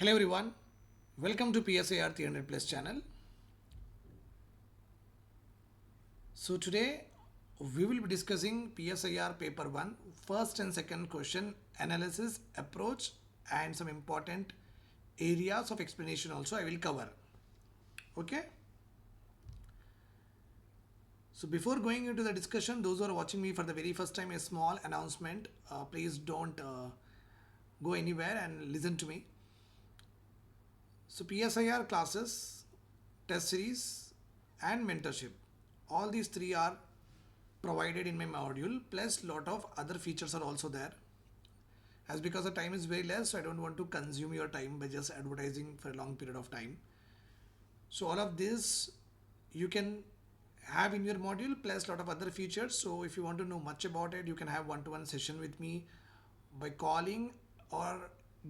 Hello everyone, welcome to PSIR 300 Plus channel. So today we will be discussing PSIR Paper 1, first and second question, analysis, approach and some important areas of explanation also I will cover. Okay. So before going into the discussion, those who are watching me for the very first time, a small announcement. Please don't go anywhere and listen to me. So PSIR classes, test series and mentorship. All these three are provided in my module, plus lot of other features are also there. As because the time is very less, so I don't want to consume your time by just advertising for a long period of time. So all of this you can have in your module plus lot of other features. So if you want to know much about it, you can have one-to-one session with me by calling or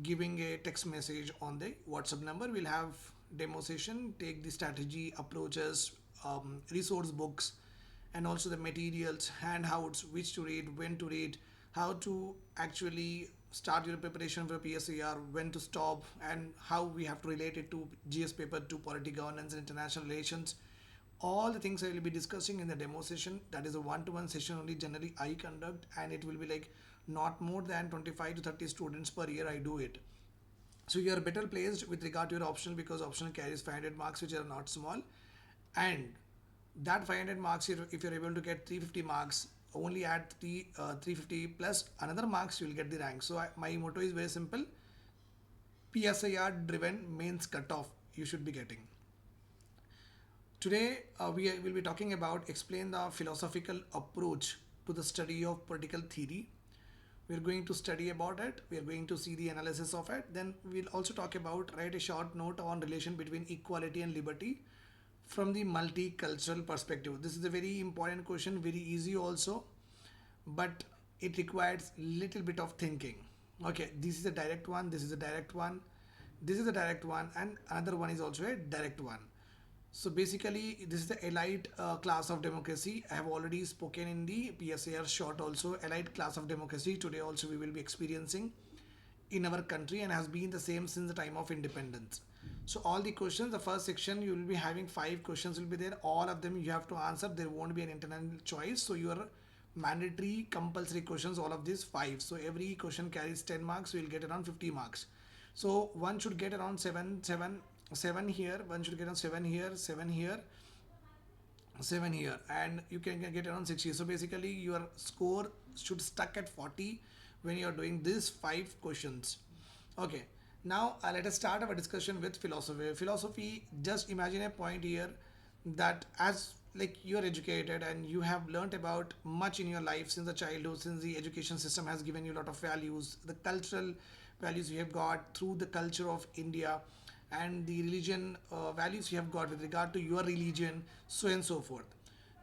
giving a text message on the WhatsApp number. We'll have demo session, take the strategy, approaches, resource books, and also the materials, handouts, which to read, when to read, how to actually start your preparation for PSIR, when to stop, and how we have to relate it to GS paper 2, polity governance and international relations. All the things I will be discussing in the demo session. That is a one-to-one session only generally I conduct, and it will be like not more than 25 to 30 students per year I do it. So you are better placed with regard to your optional, because optional carries 500 marks, which are not small. And that 500 marks, if you're able to get 350 marks, only add 350 plus another marks, you will get the rank. So my motto is very simple: PSIR driven mains cutoff you should be getting. Today will be talking about explain the philosophical approach to the study of political theory. We are going to study about it. We are going to see the analysis of it. Then we'll also talk about write a short note on relation between equality and liberty from the multicultural perspective. This is a very important question, very easy also, but it requires little bit of thinking. Okay, this is a direct one, this is a direct one, this is a direct one, and another one is also a direct one. So basically, this is the elite class of democracy. I have already spoken in the PSAR short also. Elite class of democracy today also we will be experiencing in our country, and has been the same since the time of independence. So all the questions, the first section you will be having 5 questions will be there. All of them you have to answer. There won't be an internal choice. So your mandatory compulsory questions, all of these 5. So every question carries 10 marks. So you'll get around 50 marks. So one should get around 7 here. One should get around 7 here, 7 here, 7 here, and you can get around 60. So basically your score should stuck at 40 when you are doing these 5 questions. Okay, now let us start our discussion with philosophy. Just imagine a point here, that as like you are educated and you have learnt about much in your life since the childhood, since the education system has given you a lot of values, the cultural values you have got through the culture of India, and the religion values you have got with regard to your religion, so and so forth.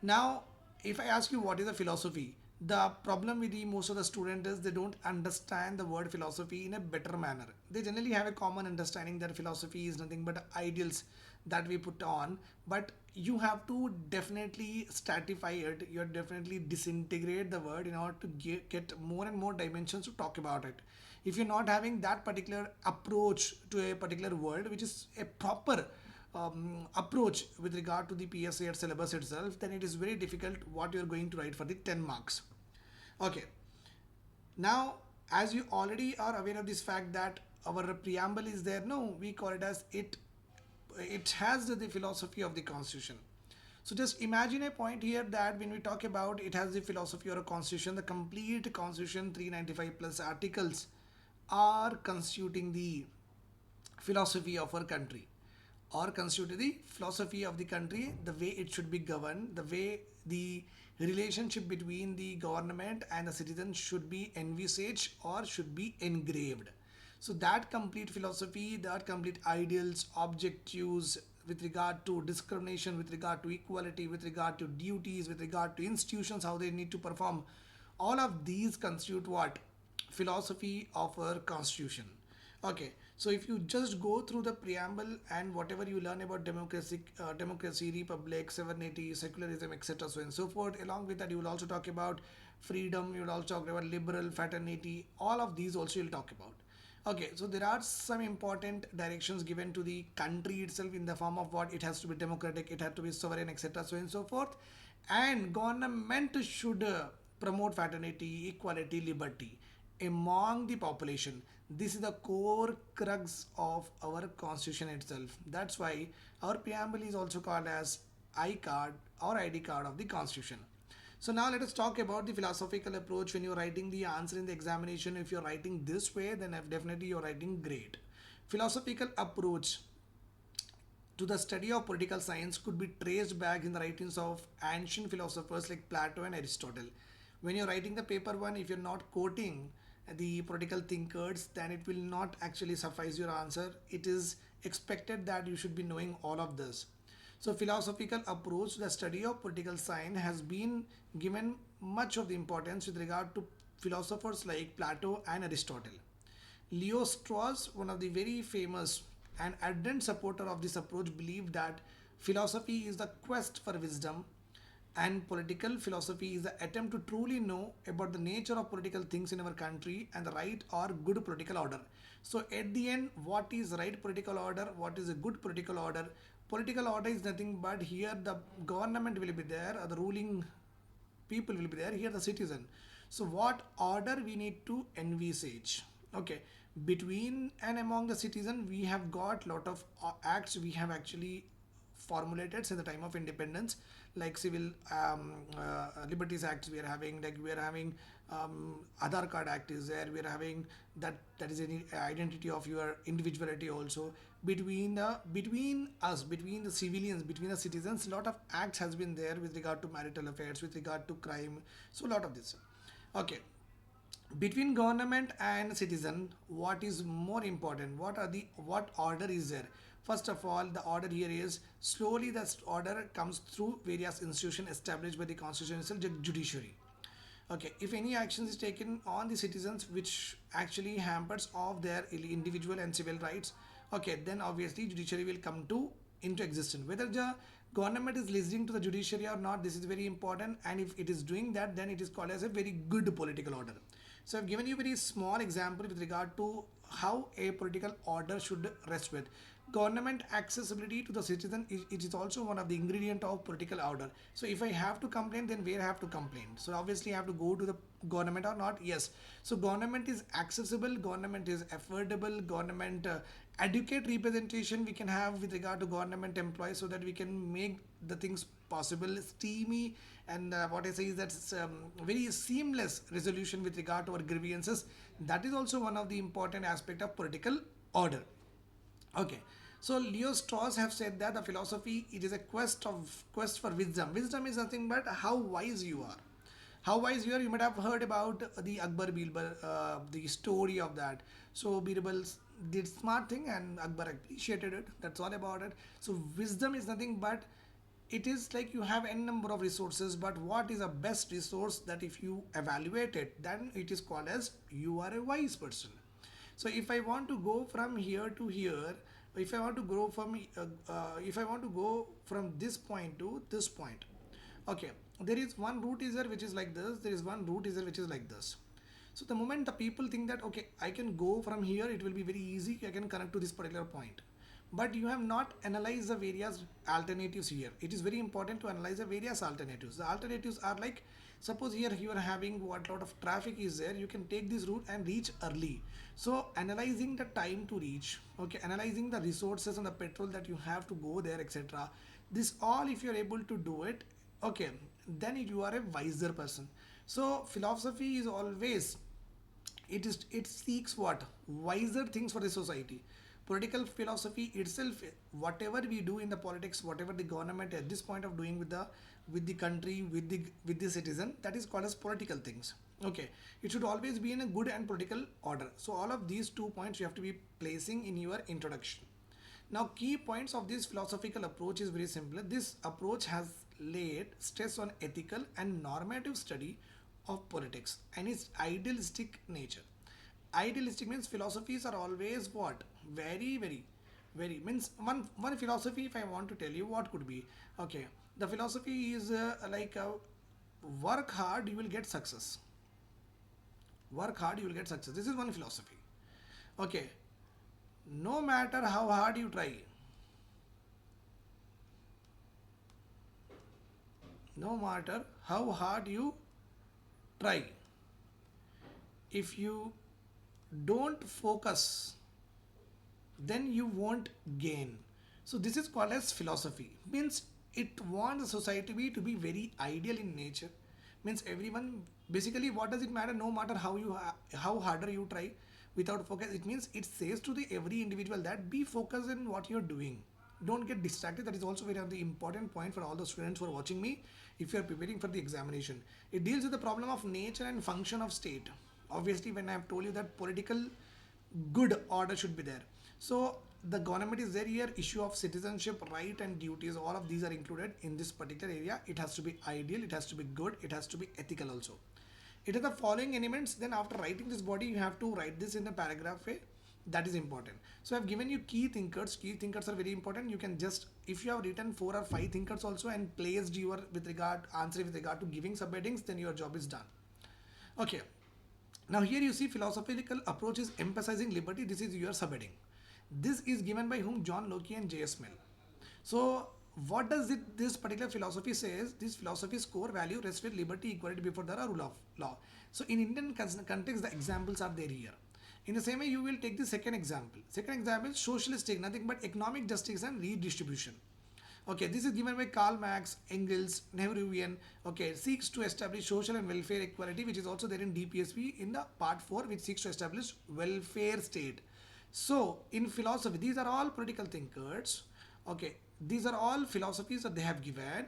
Now if I ask you what is a philosophy, the problem with the most of the student is they don't understand the word philosophy in a better manner. They generally have a common understanding that philosophy is nothing but ideals that we put on, but you have to definitely stratify it. You definitely disintegrate the word in order to get more and more dimensions to talk about it. If you're not having that particular approach to a particular word, which is a proper approach with regard to the PSA syllabus itself, then it is very difficult what you're going to write for the 10 marks. Okay, now as you already are aware of this fact that our preamble is there, no, we call it as it has the philosophy of the constitution. So just imagine a point here, that when we talk about it has the philosophy or a constitution, the complete constitution 395 plus articles are constituting the philosophy of our country, or constitute the philosophy of the country, the way it should be governed, the way the relationship between the government and the citizens should be envisaged or should be engraved. So that complete philosophy, that complete ideals, objectives with regard to discrimination, with regard to equality, with regard to duties, with regard to institutions, how they need to perform, all of these constitute what? Philosophy of our constitution. Okay, so if you just go through the preamble and whatever you learn about democracy, republic, sovereignty, secularism, etc., so and so forth, along with that, you will also talk about freedom, you will also talk about liberal, fraternity, all of these also you'll talk about. Okay, so there are some important directions given to the country itself in the form of what it has to be democratic, it has to be sovereign, etc. So and so forth. And government should promote fraternity, equality, liberty among the population. This is the core crux of our constitution itself. That's why our preamble is also called as I card or ID card of the constitution. So now let us talk about the philosophical approach when you're writing the answer in the examination. If you're writing this way, then definitely you're writing great. Philosophical approach to the study of political science could be traced back in the writings of ancient philosophers like Plato and Aristotle. When you're writing the paper one, if you're not quoting the political thinkers, then it will not actually suffice your answer. It is expected that you should be knowing all of this. So, philosophical approach to the study of political science has been given much of the importance with regard to philosophers like Plato and Aristotle. Leo Strauss, one of the very famous and ardent supporter of this approach, believed that philosophy is the quest for wisdom and political philosophy is the attempt to truly know about the nature of political things in our country and the right or good political order. So at the end, what is right political order? What is a good political order? Political order is nothing but here the government will be there, or the ruling people will be there, here the citizen. So what order we need to envisage? Okay, between and among the citizen we have got lot of acts we have actually formulated since the time of independence, like civil liberties acts we are having, like we are having Aadhaar card act is there, we are having that is any identity of your individuality also. Between us, between the civilians, between the citizens, lot of acts has been there with regard to marital affairs, with regard to crime, so lot of this. Okay, between government and citizen, what is more important, what order is there? First of all, the order here is slowly the order comes through various institutions established by the constitution itself, judiciary. Okay, if any action is taken on the citizens which actually hampers of their individual and civil rights, okay, then obviously judiciary will come to into existence. Whether the government is listening to the judiciary or not, this is very important, and if it is doing that, then it is called as a very good political order. So I've given you a very small example with regard to how a political order should rest with. Government accessibility to the citizen, it is also one of the ingredient of political order. So if I have to complain, then where I have to complain? So obviously I have to go to the government or not? Yes. So government is accessible, government is affordable, government adequate representation we can have with regard to government employees, so that we can make the things possible, steamy, and what I say is that very seamless resolution with regard to our grievances. That is also one of the important aspect of political order. Okay, so Leo Strauss have said that the philosophy, it is a quest for wisdom. Wisdom is nothing but how wise you are. How wise you are. You might have heard about the Akbar Birbal, the story of that. So Birbal did smart thing and Akbar appreciated it. That's all about it. So wisdom is nothing but it is like you have n number of resources, but what is the best resource that if you evaluate it, then it is called as you are a wise person. So if I want to go from here to here, if I want to grow from if I want to go from this point to this point, okay, there is one route is there which is like this, there is one route is there which is like this. So the moment the people think that okay, I can go from here, it will be very easy, I can connect to this particular point, but you have not analyzed the various alternatives here. It is very important to analyze the various alternatives. The alternatives are like, suppose here you are having what lot of traffic is there, you can take this route and reach early. So analyzing the time to reach, okay, analyzing the resources and the petrol that you have to go there, etc. This all, if you are able to do it, okay, then you are a wiser person. So philosophy is always, it seeks what, wiser things for the society. Political philosophy itself, whatever we do in the politics, whatever the government at this point of doing with the country, with the citizen, that is called as political things. Okay, it should always be in a good and political order. So all of these 2 points you have to be placing in your introduction. Now key points of this philosophical approach is very simple. This approach has laid stress on ethical and normative study of politics and its idealistic nature. Idealistic means philosophies are always what, very means one philosophy, if I want to tell you what could be, okay, the philosophy is work hard, you will get success. Work hard, you will get success. This is one philosophy. Okay, no matter how hard you try, no matter how hard you try, if you don't focus, then you won't gain. So this is called as philosophy. Means it wants the society to be very ideal in nature. Means everyone, basically, what does it matter? No matter how harder you try, without focus, it means it says to the every individual that be focused in what you're doing. Don't get distracted. That is also very important point for all the students who are watching me. If you are preparing for the examination, it deals with the problem of nature and function of state. Obviously, when I have told you that political good order should be there. So the government is there here, issue of citizenship, right and duties, all of these are included in this particular area. It has to be ideal, it has to be good, it has to be ethical also. It is the following elements. Then after writing this body, you have to write this in a paragraph way. That is important. So I've given you key thinkers. Key thinkers are very important. You can just, if you have written 4 or 5 thinkers also and placed your with regard answer with regard to giving subheadings, then your job is done. Okay. Now here you see philosophical approach is emphasizing liberty. This is your subheading. This is given by whom? John Locke and J.S. Mill. So what does this particular philosophy says? This philosophy's core value rests with liberty, equality before the rule of law. So in Indian context, the examples are there here. In the same way, you will take the second example. Second example, socialistic, nothing but economic justice and redistribution. Okay, this is given by Karl Marx, Engels, Nehruvian. Okay, seeks to establish social and welfare equality, which is also there in DPSP in the part 4, which seeks to establish welfare state. So, in philosophy, these are all political thinkers. Okay, these are all philosophies that they have given,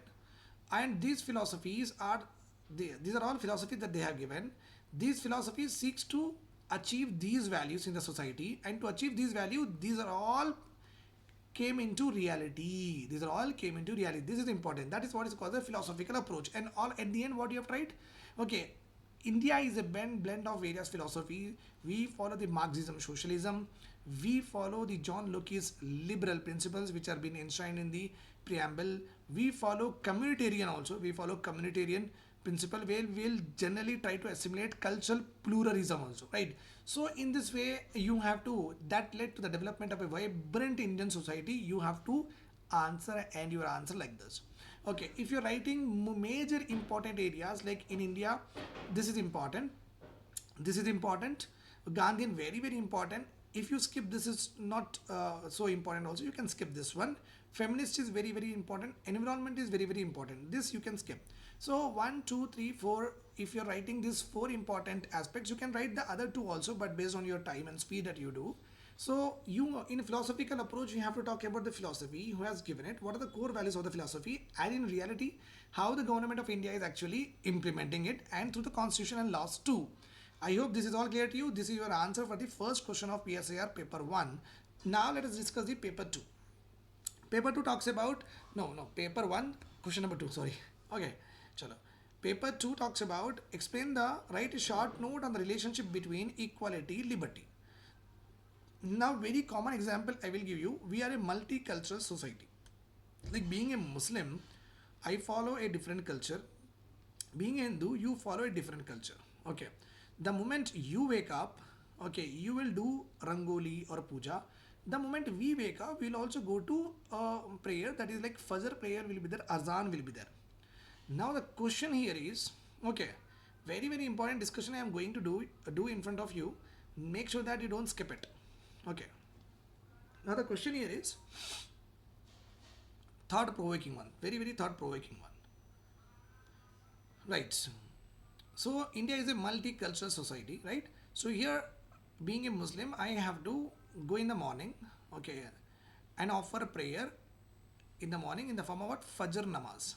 and these philosophies are these are all philosophies that they have given. These philosophies seeks to achieve these values in the society, and to achieve these values, these are all came into reality. These are all came into reality. This is important. That is what is called the philosophical approach. And all at the end, what you have tried? Okay, India is a blend of various philosophies. We follow the Marxism, socialism. We follow the John Locke's liberal principles, which are being enshrined in the preamble. We follow communitarian also. We follow communitarian principle where we'll generally try to assimilate cultural pluralism also, right? So in this way, you have to, that led to the development of a vibrant Indian society. You have to answer, and your answer like this. Okay, if you're writing major important areas like in India, this is important. This is important. Gandhian, very important. If you skip this, is not so important also. You can skip this one. Feminist is very important. Environment is very important. This you can skip. So 1, 2, 3, 4. If you're writing these 4 important aspects, you can write the other 2 also, but based on your time and speed that you do. So you, in philosophical approach, you have to talk about the philosophy, who has given it, what are the core values of the philosophy, and in reality, how the government of India is actually implementing it, and through the constitution and laws too. I hope this is all clear to you. This is your answer for the first question of PSIR paper 1. Now let us discuss the paper 2. Paper 2 talks about, paper 1, question number 2, sorry. Okay, chalo. Paper 2 talks about, write a short note on the relationship between equality, liberty. Now, very common example I will give you. We are a multicultural society. Like being a Muslim, I follow a different culture. Being a Hindu, you follow a different culture. Okay. The moment you wake up, okay, you will do Rangoli or Puja. The moment we wake up, we'll also go to prayer. That is like Fajr prayer will be there, Azan will be there. Now the question here is, okay, very important discussion I am going to do in front of you. Make sure that you don't skip it. Okay. Now the question here is thought-provoking one. Very thought-provoking one. Right. So India is a multicultural society, right? So here, being a Muslim, I have to go in the morning, okay, and offer a prayer in the morning in the form of what? Fajr namaz.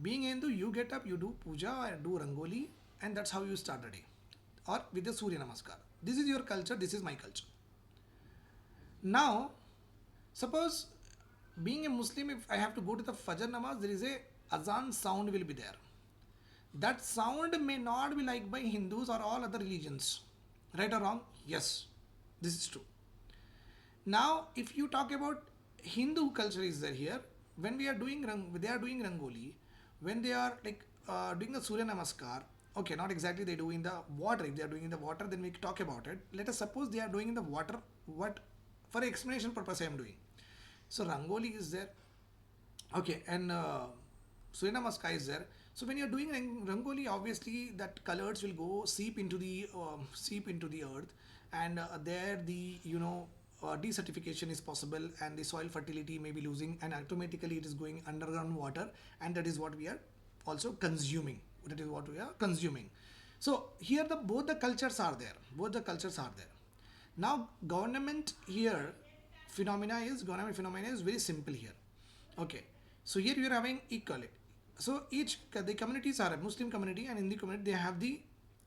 Being Hindu, you get up, you do puja, do rangoli, and that's how you start the day. Or with the Surya Namaskar. This is your culture, this is my culture. Now, suppose being a Muslim, if I have to go to the Fajr namaz, there is a azan sound will be there. That sound may not be liked by Hindus or all other religions. Right or wrong? Yes, this is true. Now, if you talk about Hindu culture is there here, when we are doing they are doing Rangoli, when they are like doing the Surya Namaskar, Okay, not exactly they do in the water. If they are doing in the water, then we can talk about it. Let us suppose they are doing in the water. What, for explanation purpose, I am doing. So Rangoli is there. Okay, and Surya sky is there. So when you are doing Rangoli, obviously that colors will go seep into the earth, and there the desertification is possible, and the soil fertility may be losing, and automatically it is going underground water, and that is what we are also consuming. That is what we are consuming. So here the both the cultures are there. Both the cultures are there. Now government here government phenomena is very simple here. Okay, so here you are having equality. So each the communities are a Muslim community and Hindu community. They have the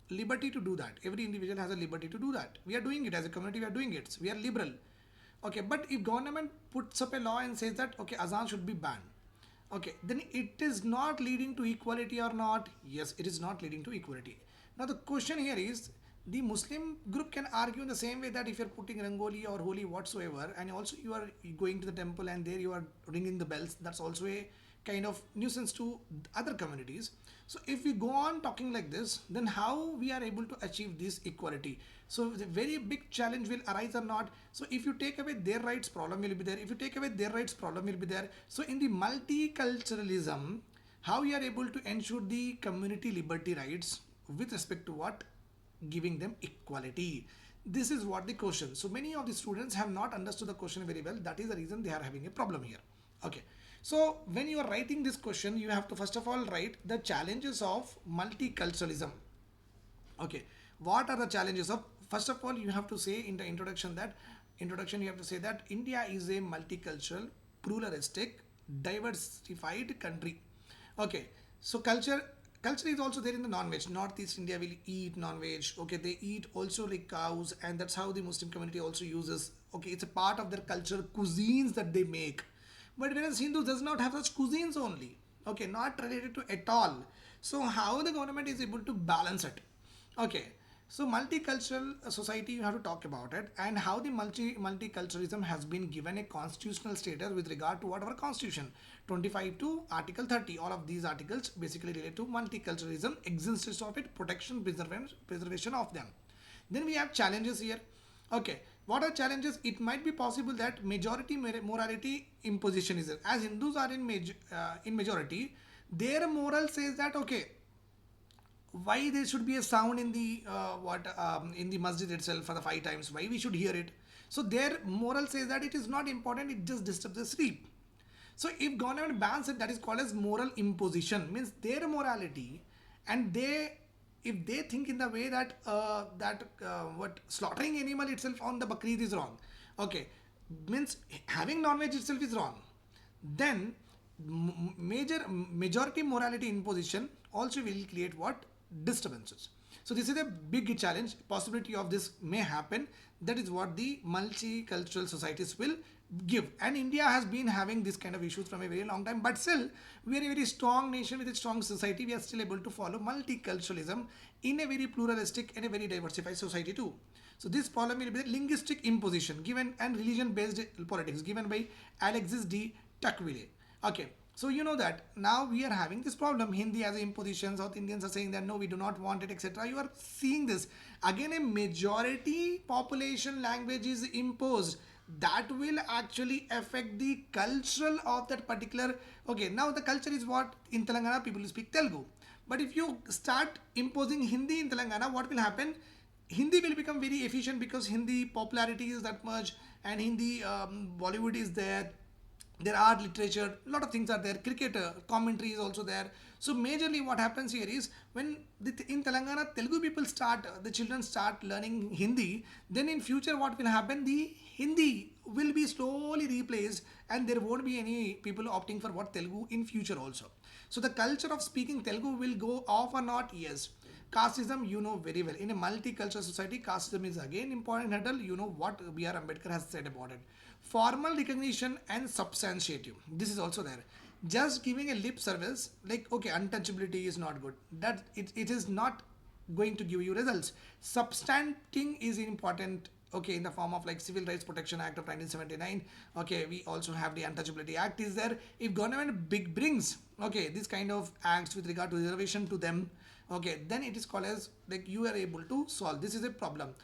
liberty to do that. Every individual has a liberty to do that. We are doing it as a community. We are doing it. We are liberal. Okay, but if government puts up a law and says that okay, azan should be banned, okay, then it is not leading to equality or not? Yes, it is not leading to equality. Now the question here is, the Muslim group can argue in the same way that if you're putting Rangoli or Holi whatsoever, and also you are going to the temple and there you are ringing the bells, that's also a kind of nuisance to other communities. So if we go on talking like this, then how we are able to achieve this equality? So the very big challenge will arise or not. So if you take away their rights, problem will be there. If you take away their rights, problem will be there. So in the multiculturalism, how we are able to ensure the community liberty rights with respect to what? Giving them equality. This is what the question. So many of the students have not understood the question very well. That is the reason they are having a problem here. Okay. So when you are writing this question, you have to first of all write the challenges of multiculturalism. Okay. What are the challenges of? First of all, you have to say in the introduction you have to say that India is a multicultural, pluralistic, diversified country. Okay. So culture is also there in the non-veg. Northeast India will eat non-veg. Okay, they eat also like cows, and that's how the Muslim community also uses. Okay, it's a part of their culture, cuisines that they make. But whereas Hindus does not have such cuisines only. Okay, not related to at all. So how the government is able to balance it? Okay, so multicultural society, you have to talk about it, and how the multiculturalism has been given a constitutional status with regard to whatever constitution 25 to article 30. All of these articles basically relate to multiculturalism, existence of it, protection, preservation of them. Then we have challenges here. Okay, what are challenges? It might be possible that majority morality imposition is there. As Hindus are in majority, their moral says that okay, why there should be a sound in the in the masjid itself for the 5 times, why we should hear it. So their moral says that it is not important, it just disturbs the sleep. So if government bans it, that is called as moral imposition, means their morality, and they, if they think in the way that what slaughtering animal itself on the Bakrid is wrong, okay, means having non-veg itself is wrong, then majority morality imposition also will create what? Disturbances. So this is a big challenge. Possibility of this may happen. That is what the multicultural societies will give. And India has been having this kind of issues from a very long time. But still, we are a very strong nation with a strong society. We are still able to follow multiculturalism in a very pluralistic and a very diversified society too. So this problem will be the linguistic imposition given and religion-based politics given by Alexis de Tocqueville. Okay. So you know that now we are having this problem. Hindi as an imposition, South Indians are saying that no, we do not want it, etc. You are seeing this. Again, a majority population language is imposed. That will actually affect the cultural of that particular. Okay, now the culture is what? In Telangana, people speak Telugu. But if you start imposing Hindi in Telangana, what will happen? Hindi will become very efficient because Hindi popularity is that much, and Hindi Bollywood is there. There are literature, a lot of things are there. Cricket commentary is also there. So majorly what happens here is when in Telangana Telugu people start, the children start learning Hindi, then in future what will happen? The Hindi will be slowly replaced, and there won't be any people opting for what Telugu in future also. So the culture of speaking Telugu will go off or not? Yes. Casteism, you know very well. In a multicultural society, casteism is again important hurdle. You know what B.R. Ambedkar has said about it. Formal recognition and substantiative. This is also there. Just giving a lip service, like okay, untouchability is not good. That it is not going to give you results. Substanting is important okay, in the form of like Civil Rights Protection Act of 1979. Okay, we also have the Untouchability Act is there. If government big brings, okay, this kind of acts with regard to reservation to them, okay, then it is called as like you are able to solve. This is a problem.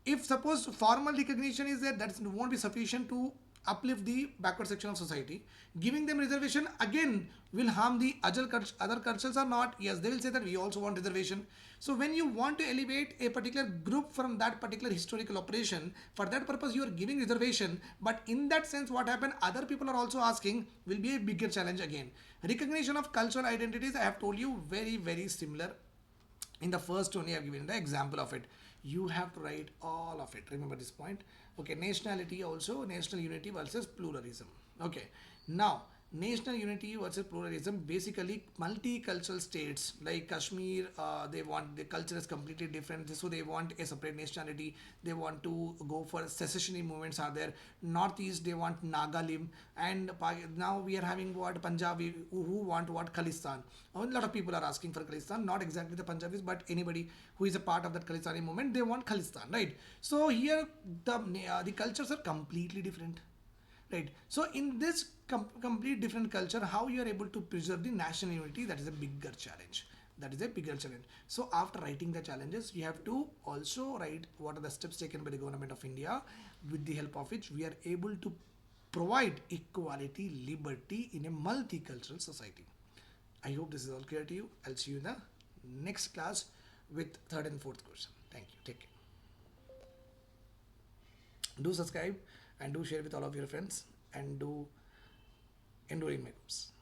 If suppose formal recognition is there, that won't be sufficient to uplift the backward section of society. Giving them reservation again will harm the other cultures or not. Yes, they will say that we also want reservation. So when you want to elevate a particular group from that particular historical operation, for that purpose you are giving reservation. But in that sense, what happened? Other people are also asking will be a bigger challenge again. Recognition of cultural identities, I have told you, very similar. In the first only I have given the example of it. You have to write all of it. Remember this point. Okay, nationality also, national unity versus pluralism. Okay, now national unity versus pluralism, basically multicultural states like Kashmir, they want the culture is completely different, so they want a separate nationality. They want to go for secessionary movements are there. Northeast, they want Nagalim, and now we are having what Punjabi who want what Khalistan. A lot of people are asking for Khalistan, not exactly the Punjabis, but anybody who is a part of that Khalistani movement, they want Khalistan, right? So here the cultures are completely different, right? So in this complete different culture, how you are able to preserve the national unity, that is a bigger challenge. That is a bigger challenge. So after writing the challenges, you have to also write what are the steps taken by the government of India, with the help of which we are able to provide equality, liberty in a multicultural society. I hope this is all clear to you. I'll see you in the next class with third and fourth question. Thank you. Take care. Do subscribe and do share with all of your friends, and do enroll in my course.